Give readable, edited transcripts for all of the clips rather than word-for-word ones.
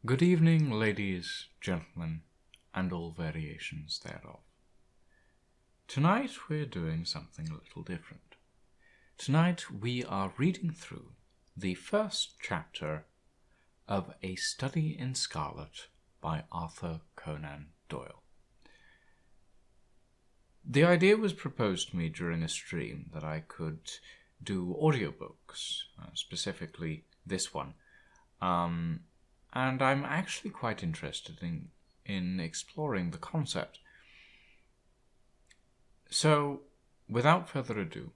Good evening, ladies, gentlemen, and all variations thereof. Tonight we're doing something a little different. Tonight we are reading through the first chapter of A Study in Scarlet by Arthur Conan Doyle. The idea was proposed to me during a stream that I could do audiobooks, specifically this one. And I'm actually quite interested in exploring the concept. So, without further ado,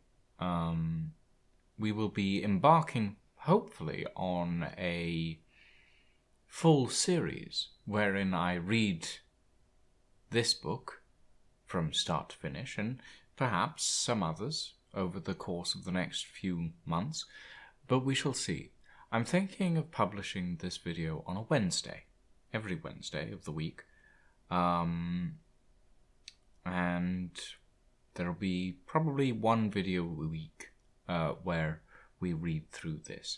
we will be embarking, hopefully, on a full series wherein I read this book from start to finish, and perhaps some others over the course of the next few months, but we shall see. I'm thinking of publishing this video on a Wednesday, every Wednesday of the week, and there'll be probably one video a week where we read through this.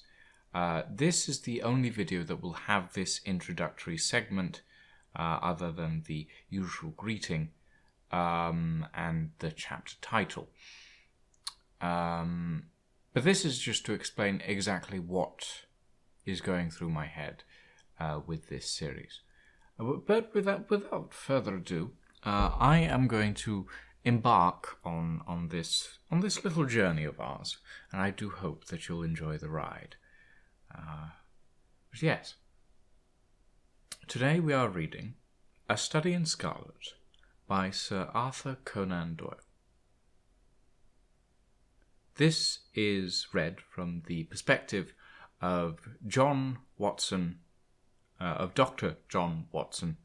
This is the only video that will have this introductory segment, other than the usual greeting and the chapter title. But this is just to explain exactly what is going through my head with this series. But without further ado, I am going to embark on this little journey of ours, and I do hope that you'll enjoy the ride. But yes, today we are reading A Study in Scarlet by Sir Arthur Conan Doyle. This is read from the perspective of John Watson, of Dr. John Watson,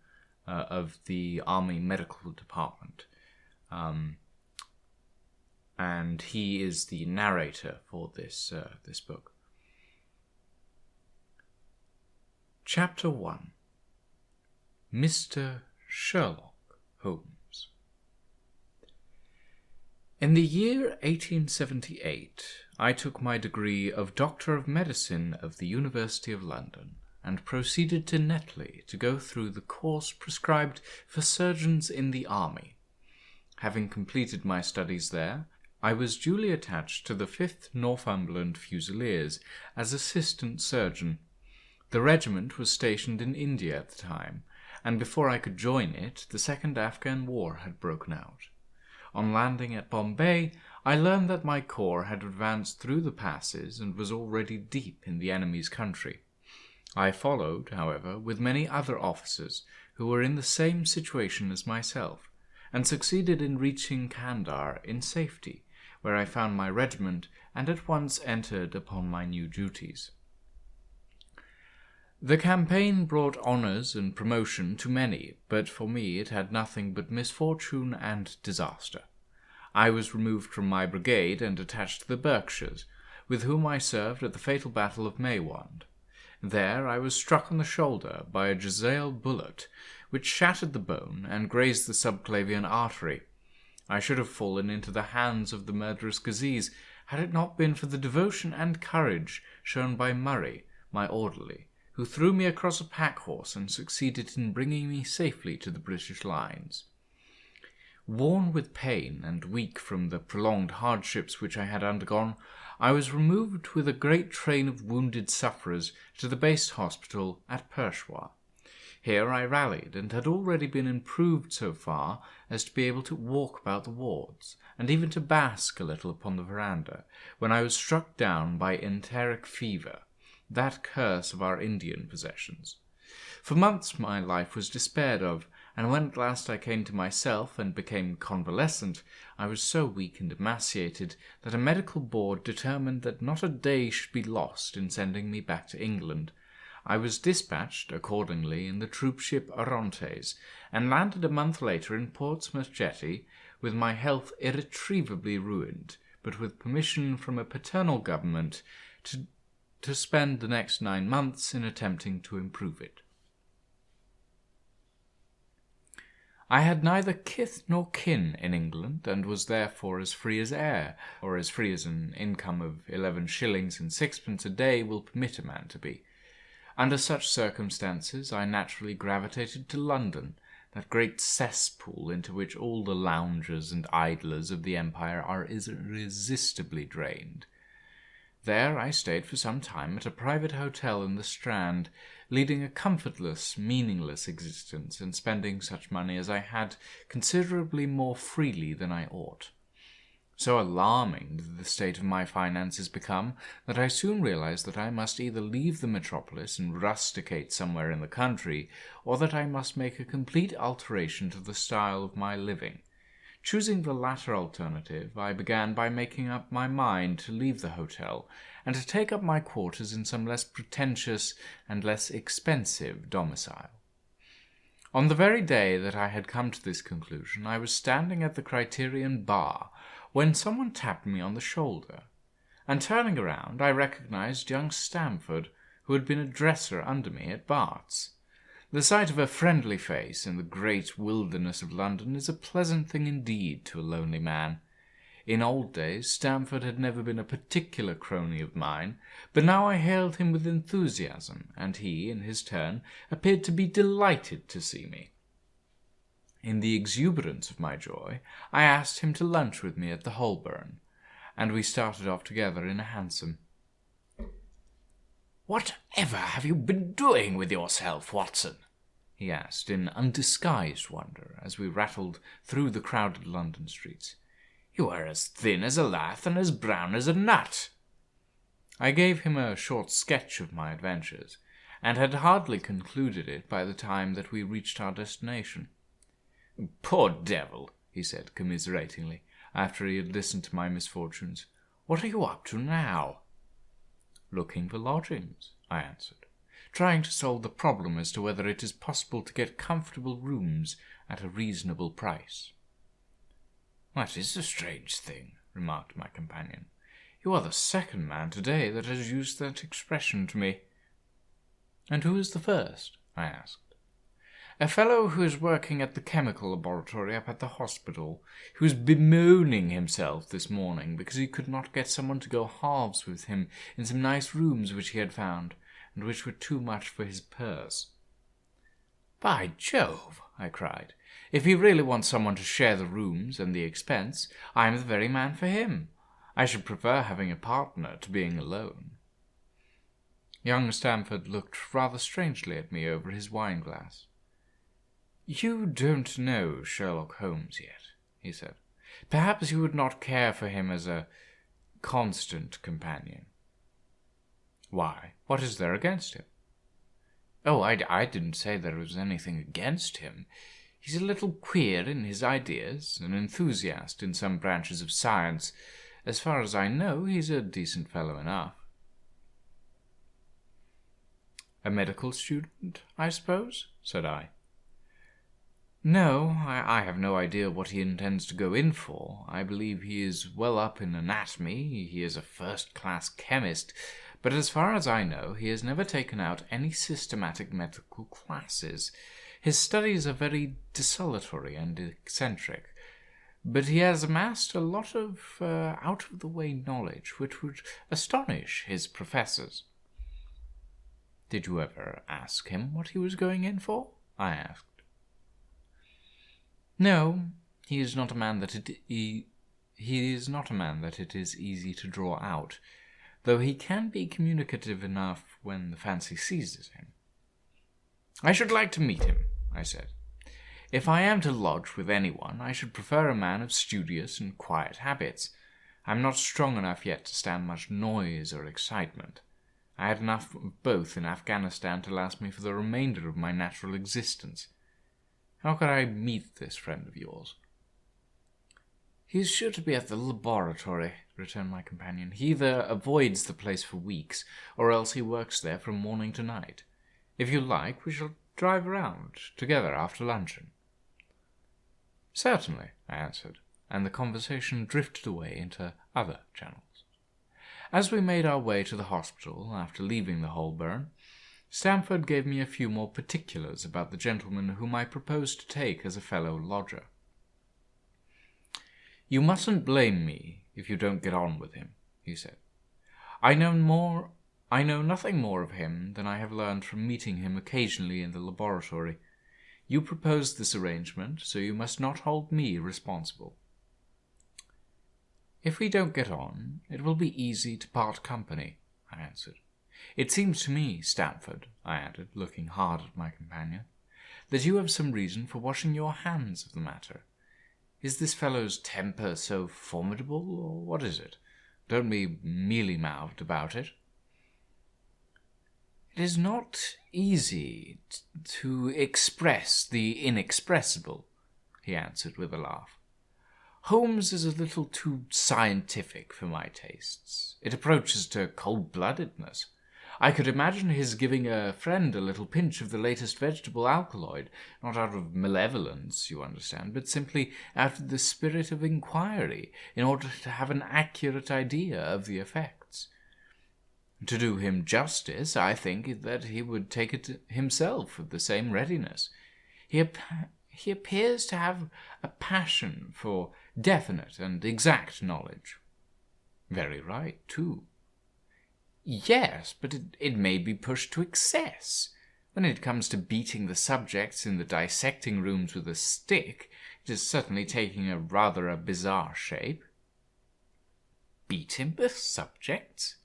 of the Army Medical Department. And he is the narrator for this book. Chapter 1. Mr. Sherlock Holmes. In the year 1878, I took my degree of Doctor of Medicine of the University of London and proceeded to Netley to go through the course prescribed for surgeons in the army. Having completed my studies there, I was duly attached to the 5th Northumberland Fusiliers as assistant surgeon. The regiment was stationed in India at the time, and before I could join it, the Second Afghan War had broken out. On landing at Bombay, I learned that my corps had advanced through the passes and was already deep in the enemy's country. I followed, however, with many other officers who were in the same situation as myself, and succeeded in reaching Kandahar in safety, where I found my regiment and at once entered upon my new duties. The campaign brought honours and promotion to many, but for me it had nothing but misfortune and disaster. I was removed from my brigade and attached to the Berkshires, with whom I served at the fatal battle of Maiwand. There I was struck on the shoulder by a jezail bullet, which shattered the bone and grazed the subclavian artery. I should have fallen into the hands of the murderous Ghazees had it not been for the devotion and courage shown by Murray, my orderly, who threw me across a pack-horse and succeeded in bringing me safely to the British lines. Worn with pain and weak from the prolonged hardships which I had undergone, I was removed with a great train of wounded sufferers to the base hospital at Peshawar. Here I rallied, and had already been improved so far as to be able to walk about the wards, and even to bask a little upon the veranda, when I was struck down by enteric fever, that curse of our Indian possessions. For months my life was despaired of, and when at last I came to myself and became convalescent, I was so weak and emaciated that a medical board determined that not a day should be lost in sending me back to England. I was dispatched, accordingly, in the troop ship Orontes, and landed a month later in Portsmouth Jetty, with my health irretrievably ruined, but with permission from a paternal government to spend the next 9 months in attempting to improve it. I had neither kith nor kin in England, and was therefore as free as air, or as free as an income of 11 shillings and sixpence a day will permit a man to be. Under such circumstances, I naturally gravitated to London, that great cesspool into which all the loungers and idlers of the empire are irresistibly drained. There I stayed for some time at a private hotel in the Strand, leading a comfortless, meaningless existence, and spending such money as I had considerably more freely than I ought. So alarming did the state of my finances become that I soon realized that I must either leave the metropolis and rusticate somewhere in the country, or that I must make a complete alteration to the style of my living. Choosing the latter alternative, I began by making up my mind to leave the hotel and to take up my quarters in some less pretentious and less expensive domicile. On the very day that I had come to this conclusion, I was standing at the Criterion bar when someone tapped me on the shoulder, and turning around, I recognized young Stamford, who had been a dresser under me at Bart's. The sight of a friendly face in the great wilderness of London is a pleasant thing indeed to a lonely man. In old days, Stamford had never been a particular crony of mine, but now I hailed him with enthusiasm, and he, in his turn, appeared to be delighted to see me. In the exuberance of my joy, I asked him to lunch with me at the Holborn, and we started off together in a hansom. "Whatever have you been doing with yourself, Watson?" he asked in undisguised wonder as we rattled through the crowded London streets. "You are as thin as a lath and as brown as a nut." I gave him a short sketch of my adventures, and had hardly concluded it by the time that we reached our destination. "Poor devil," he said commiseratingly, after he had listened to my misfortunes. "What are you up to now?" "Looking for lodgings," I answered, trying to solve the problem as to whether it is possible to get comfortable rooms at a reasonable price. "That is a strange thing," remarked my companion. "You are the second man today that has used that expression to me." "And who is the first?" I asked. "A fellow who is working at the chemical laboratory up at the hospital, who was bemoaning himself this morning because he could not get someone to go halves with him in some nice rooms which he had found, and which were too much for his purse." "By Jove!" I cried. "If he really wants someone to share the rooms and the expense, I am the very man for him. I should prefer having a partner to being alone." Young Stamford looked rather strangely at me over his wine-glass. "You don't know Sherlock Holmes yet," he said. "Perhaps you would not care for him as a constant companion." "Why? What is there against him?" "Oh, I didn't say there was anything against him. He's a little queer in his ideas, an enthusiast in some branches of science. As far as I know, he's a decent fellow enough." "A medical student, I suppose?" said I. "No, I have no idea what he intends to go in for. I believe he is well up in anatomy, he is a first-class chemist, but as far as I know, he has never taken out any systematic medical classes. His studies are very desultory and eccentric, but he has amassed a lot of out-of-the-way knowledge which would astonish his professors." "Did you ever ask him what he was going in for?" I asked. "No, he is not a man that it is easy to draw out, though he can be communicative enough when the fancy seizes him." "I should like to meet him," I said. "If I am to lodge with anyone, I should prefer a man of studious and quiet habits. I am not strong enough yet to stand much noise or excitement. I had enough of both in Afghanistan to last me for the remainder of my natural existence. How could I meet this friend of yours?" "He is sure to be at the laboratory," returned my companion. "He either avoids the place for weeks, or else he works there from morning to night. If you like, we shall drive around together after luncheon." "Certainly," I answered, and the conversation drifted away into other channels. As we made our way to the hospital, after leaving the Holborn, Stamford gave me a few more particulars about the gentleman whom I proposed to take as a fellow lodger. "You mustn't blame me if you don't get on with him," he said. "I know more I know nothing more of him than I have learned from meeting him occasionally in the laboratory. You proposed this arrangement, so you must not hold me responsible. If we don't get on, it will be easy to part company, I answered. It seems to me, Stamford, I added, looking hard at my companion, that you have some reason for washing your hands of the matter. Is this fellow's temper so formidable, or what is it? Don't be mealy-mouthed about it. It is not easy to express the inexpressible, he answered with a laugh. Holmes is a little too scientific for my tastes. It approaches to cold-bloodedness. I could imagine his giving a friend a little pinch of the latest vegetable alkaloid, not out of malevolence, you understand, but simply out of the spirit of inquiry, in order to have an accurate idea of the effects. To do him justice, I think that he would take it himself with the same readiness. He appears to have a passion for definite and exact knowledge. Very right, too. Yes, but it may be pushed to excess. When it comes to beating the subjects in the dissecting rooms with a stick, it is certainly taking rather a bizarre shape. Beating the subjects?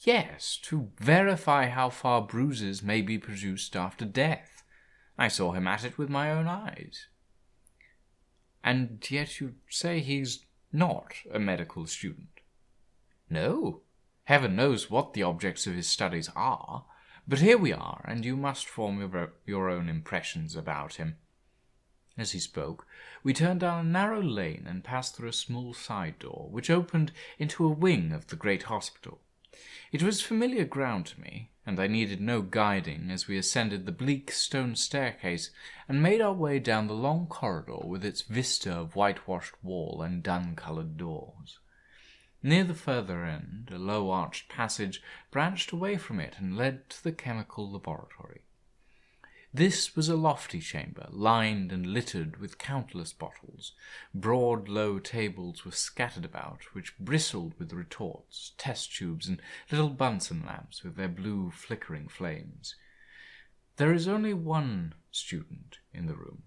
Yes, to verify how far bruises may be produced after death. I saw him at it with my own eyes. And yet you say he's not a medical student? No. Heaven knows what the objects of his studies are, but here we are, and you must form your own impressions about him. As he spoke, we turned down a narrow lane and passed through a small side door, which opened into a wing of the great hospital. It was familiar ground to me, and I needed no guiding as we ascended the bleak stone staircase and made our way down the long corridor with its vista of whitewashed wall and dun-coloured doors. Near the further end, a low-arched passage branched away from it and led to the chemical laboratory. This was a lofty chamber, lined and littered with countless bottles. Broad, low tables were scattered about, which bristled with retorts, test tubes, and little Bunsen lamps with their blue, flickering flames. There is only one student in the room,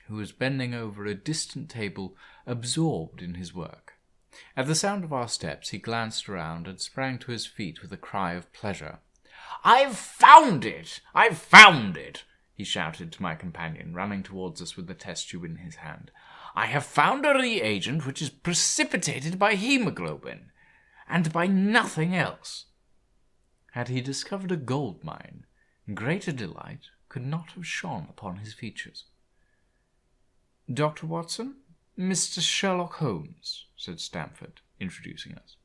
who was bending over a distant table, absorbed in his work. At the sound of our steps, he glanced around and sprang to his feet with a cry of pleasure. "I've found it! I've found it!" he shouted to my companion, running towards us with the test tube in his hand. "I have found a reagent which is precipitated by hemoglobin, and by nothing else." Had he discovered a gold mine, greater delight could not have shone upon his features. "Dr. Watson, Mr. Sherlock Holmes," said Stamford, introducing us.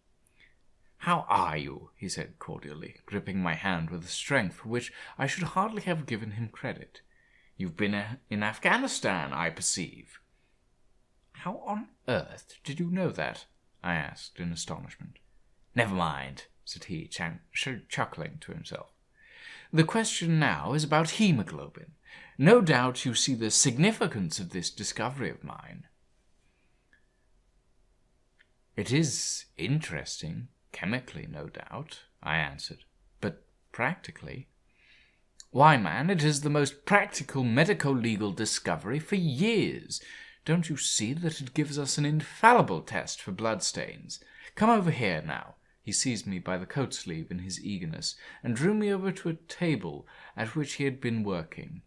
"How are you?" he said cordially, gripping my hand with a strength for which I should hardly have given him credit. "You've been in Afghanistan, I perceive." "How on earth did you know that?" I asked in astonishment. "Never mind," said he, chuckling to himself. "The question now is about hemoglobin. No doubt you see the significance of this discovery of mine." "It is interesting, chemically, no doubt," I answered, "but practically—" "Why, man, it is the most practical medico-legal discovery for years. Don't you see that it gives us an infallible test for bloodstains? Come over here now." He seized me by the coat sleeve in his eagerness and drew me over to a table at which he had been working.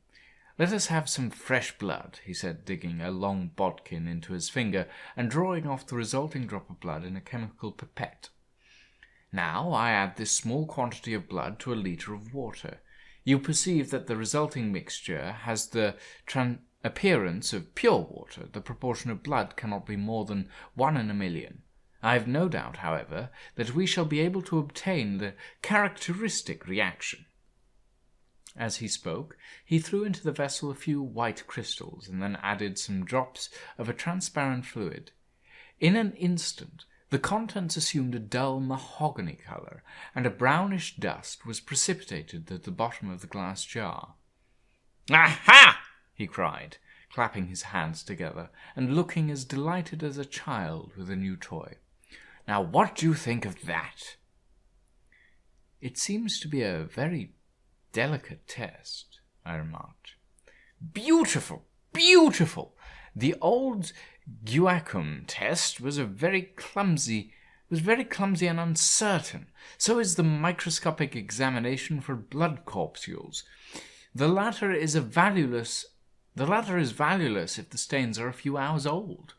"Let us have some fresh blood," he said, digging a long bodkin into his finger and drawing off the resulting drop of blood in a chemical pipette. "Now I add this small quantity of blood to a litre of water. You perceive that the resulting mixture has the appearance of pure water. The proportion of blood cannot be more than 1 in a million. I have no doubt, however, that we shall be able to obtain the characteristic reaction." As he spoke, he threw into the vessel a few white crystals, and then added some drops of a transparent fluid. In an instant, the contents assumed a dull mahogany colour, and a brownish dust was precipitated at the bottom of the glass jar. "Aha!" he cried, clapping his hands together, and looking as delighted as a child with a new toy. "Now what do you think of that?" It seems to be a very delicate test, I remarked. Beautiful! Beautiful! The old guacum test was very clumsy and uncertain. So is the microscopic examination for blood corpuscles. The latter is valueless if the stains are a few hours old.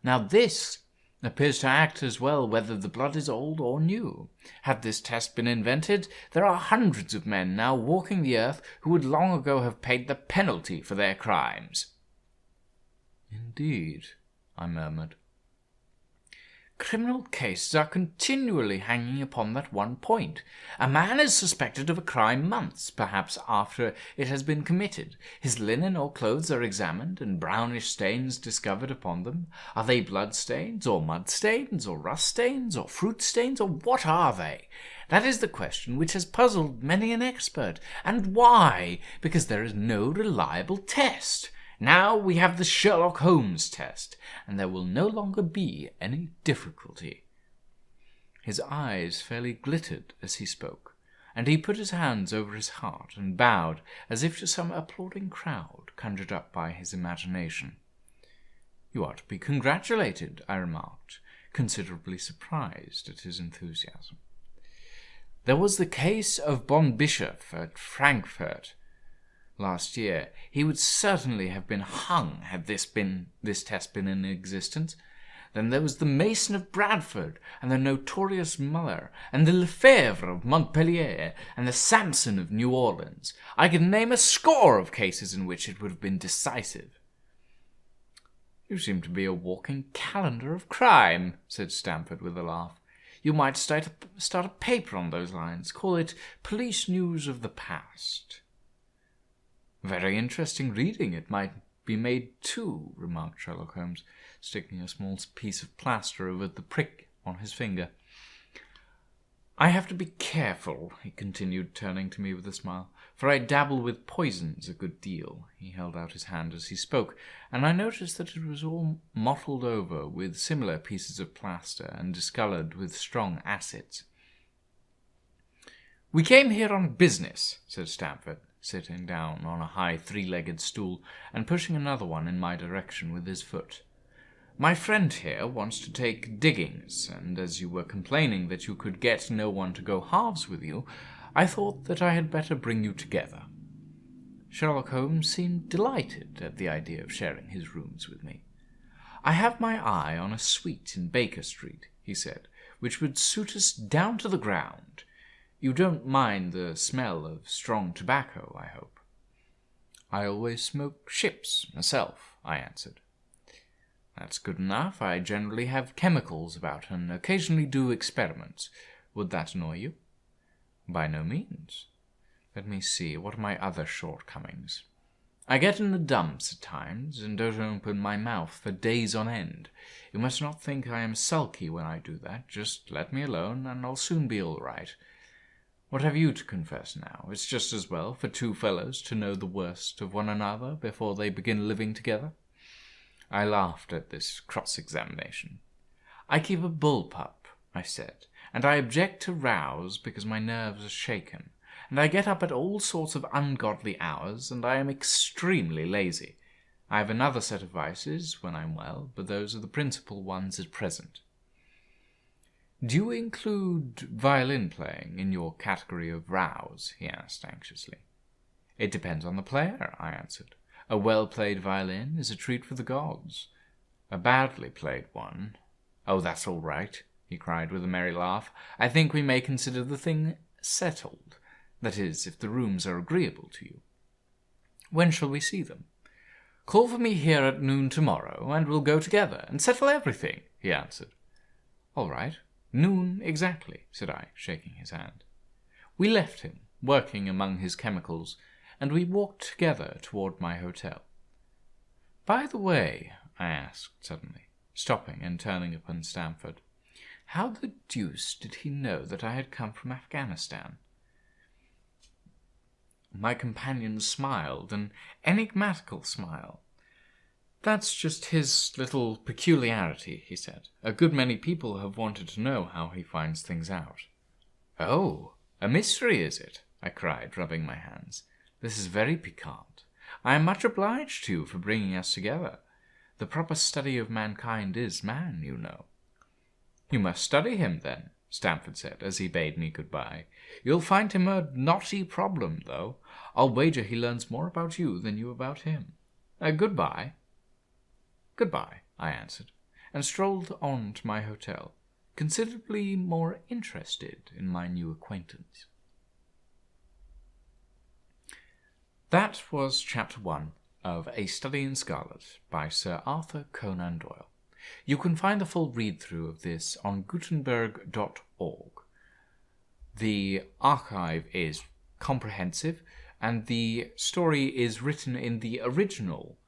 Now this appears to act as well whether the blood is old or new. Had this test been invented, there are hundreds of men now walking the earth who would long ago have paid the penalty for their crimes. Indeed, I murmured. Criminal cases are continually hanging upon that one point. A man is suspected of a crime months, perhaps, after it has been committed. His linen or clothes are examined, and brownish stains discovered upon them. Are they blood stains, or mud stains, or rust stains, or fruit stains, or what are they? That is the question which has puzzled many an expert. And why? Because there is no reliable test. Now we have the Sherlock Holmes test, and there will no longer be any difficulty. His eyes fairly glittered as he spoke, and he put his hands over his heart and bowed as if to some applauding crowd conjured up by his imagination. You are to be congratulated, I remarked, considerably surprised at his enthusiasm. There was the case of Bonbischoff at Frankfurt last year. He would certainly have been hung had this test been in existence. Then there was the Mason of Bradford, and the notorious Muller, and the Lefebvre of Montpellier, and the Samson of New Orleans. I could name a score of cases in which it would have been decisive. You seem to be a walking calendar of crime, said Stamford with a laugh. You might start a paper on those lines. Call it Police News of the Past. Very interesting reading it might be made too, remarked Sherlock Holmes, sticking a small piece of plaster over the prick on his finger. I have to be careful, he continued, turning to me with a smile, for I dabble with poisons a good deal. He held out his hand as he spoke, and I noticed that it was all mottled over with similar pieces of plaster and discoloured with strong acids. We came here on business, said Stamford, sitting down on a high three-legged stool and pushing another one in my direction with his foot. My friend here wants to take diggings, and as you were complaining that you could get no one to go halves with you, I thought that I had better bring you together. Sherlock Holmes seemed delighted at the idea of sharing his rooms with me. I have my eye on a suite in Baker Street, he said, which would suit us down to the ground. You don't mind the smell of strong tobacco, I hope. I always smoke ships myself, I answered. That's good enough. I generally have chemicals about and occasionally do experiments. Would that annoy you? By no means. Let me see, what are my other shortcomings? I get in the dumps at times and don't open my mouth for days on end. You must not think I am sulky when I do that. Just let me alone and I'll soon be all right. What have you to confess now? It's just as well for two fellows to know the worst of one another before they begin living together. I laughed at this cross-examination. I keep a bull-pup, I said, and I object to rows because my nerves are shaken, and I get up at all sorts of ungodly hours, and I am extremely lazy. I have another set of vices when I'm well, but those are the principal ones at present. Do you include violin playing in your category of rows? He asked anxiously. It depends on the player, I answered. A well-played violin is a treat for the gods. A badly played one... Oh, that's all right, he cried with a merry laugh. I think we may consider the thing settled. That is, if the rooms are agreeable to you. When shall we see them? Call for me here at noon tomorrow, and we'll go together and settle everything, he answered. All right. Noon exactly, said I, shaking his hand. We left him, working among his chemicals, and we walked together toward my hotel. By the way, I asked suddenly, stopping and turning upon Stamford, how the deuce did he know that I had come from Afghanistan? My companion smiled, an enigmatical smile. That's just his little peculiarity, he said. A good many people have wanted to know how he finds things out. Oh, "A mystery, is it?" I cried, rubbing my hands. "This is very piquant. I am much obliged to you for bringing us together. The proper study of mankind is man, you know." "You must study him, then," Stamford said, as he bade me goodbye. "You'll find him a knotty problem, though. I'll wager he learns more about you than you about him. Goodbye." "Goodbye," I answered, and strolled on to my hotel, considerably more interested in my new acquaintance. That was Chapter 1 of A Study in Scarlet by Sir Arthur Conan Doyle. You can find the full read-through of this on Gutenberg.org. The archive is comprehensive, and the story is written in the original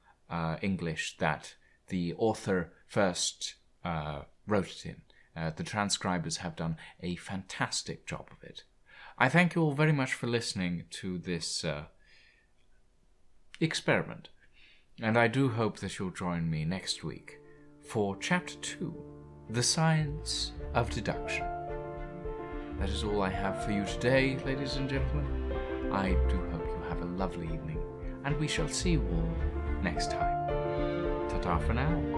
English that the author first wrote it in. The transcribers have done a fantastic job of it. I thank you all very much for listening to this experiment, and I do hope that you'll join me next week for Chapter 2, The Science of Deduction. That is all I have for you today, ladies and gentlemen. I do hope you have a lovely evening, and we shall see you all next time. Ta-ta for now.